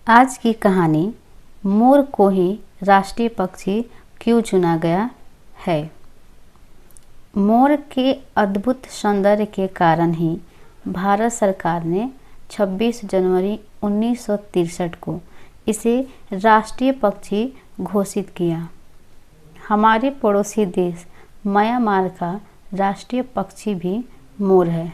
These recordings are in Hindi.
आज की कहानी मोर को ही राष्ट्रीय पक्षी क्यों चुना गया है। मोर के अद्भुत सौंदर्य के कारण ही भारत सरकार ने 26 जनवरी 1963 को इसे राष्ट्रीय पक्षी घोषित किया। हमारे पड़ोसी देश म्यांमार का राष्ट्रीय पक्षी भी मोर है।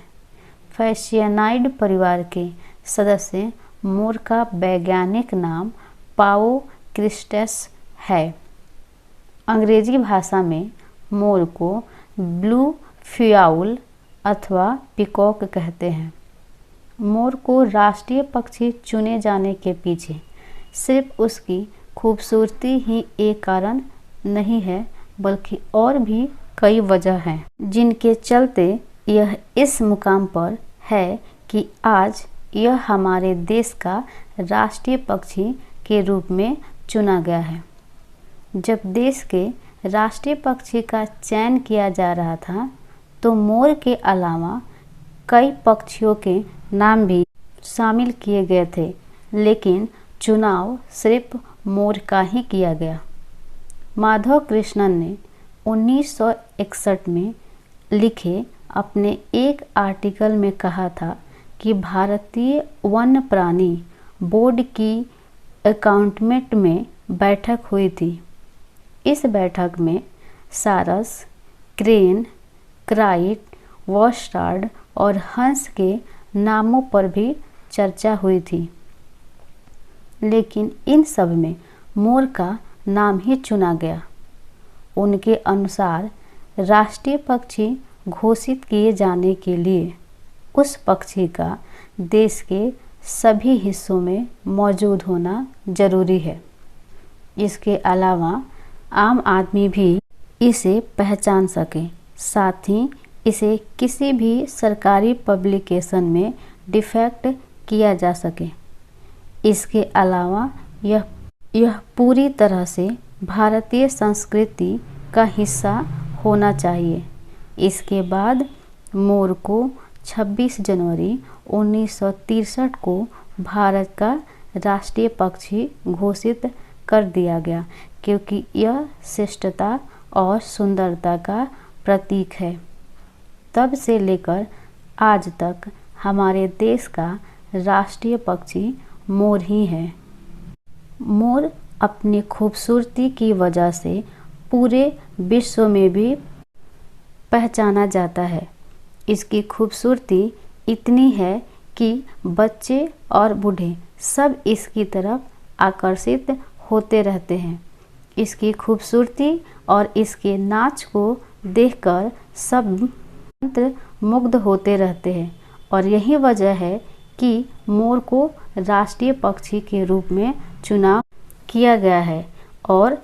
फैसियनाइड परिवार के सदस्य मोर का वैज्ञानिक नाम पाओ क्रिस्टस है। अंग्रेजी भाषा में मोर को ब्लू फ्याउल अथवा पिकॉक कहते हैं। मोर को राष्ट्रीय पक्षी चुने जाने के पीछे सिर्फ उसकी खूबसूरती ही एक कारण नहीं है, बल्कि और भी कई वजह हैं जिनके चलते यह इस मुकाम पर है कि आज यह हमारे देश का राष्ट्रीय पक्षी के रूप में चुना गया है। जब देश के राष्ट्रीय पक्षी का चयन किया जा रहा था तो मोर के अलावा कई पक्षियों के नाम भी शामिल किए गए थे, लेकिन चुनाव सिर्फ मोर का ही किया गया। माधव कृष्णन ने 1961 में लिखे अपने एक आर्टिकल में कहा था कि भारतीय वन्य प्राणी बोर्ड की अकाउंटमेंट में बैठक हुई थी। इस बैठक में सारस, क्रेन, क्राइट, वॉस्टार्ड और हंस के नामों पर भी चर्चा हुई थी, लेकिन इन सब में मोर का नाम ही चुना गया। उनके अनुसार राष्ट्रीय पक्षी घोषित किए जाने के लिए उस पक्षी का देश के सभी हिस्सों में मौजूद होना जरूरी है। इसके अलावा आम आदमी भी इसे पहचान सके, साथ ही इसे किसी भी सरकारी पब्लिकेशन में डिफेक्ट किया जा सके। इसके अलावा यह पूरी तरह से भारतीय संस्कृति का हिस्सा होना चाहिए। इसके बाद मोर को 26 जनवरी 1963 को भारत का राष्ट्रीय पक्षी घोषित कर दिया गया, क्योंकि यह श्रेष्ठता और सुंदरता का प्रतीक है। तब से लेकर आज तक हमारे देश का राष्ट्रीय पक्षी मोर ही है। मोर अपनी खूबसूरती की वजह से पूरे विश्व में भी पहचाना जाता है। इसकी खूबसूरती इतनी है कि बच्चे और बूढ़े सब इसकी तरफ आकर्षित होते रहते हैं। इसकी खूबसूरती और इसके नाच को देखकर सब मंत्रमुग्ध होते रहते हैं, और यही वजह है कि मोर को राष्ट्रीय पक्षी के रूप में चुनाव किया गया है, और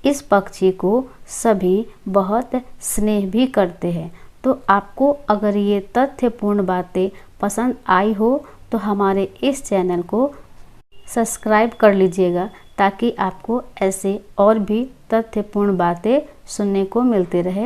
इस पक्षी को सभी बहुत स्नेह भी करते हैं। तो आपको अगर ये तथ्यपूर्ण बातें पसंद आई हो तो हमारे इस चैनल को सब्सक्राइब कर लीजिएगा, ताकि आपको ऐसे और भी तथ्यपूर्ण बातें सुनने को मिलते रहे।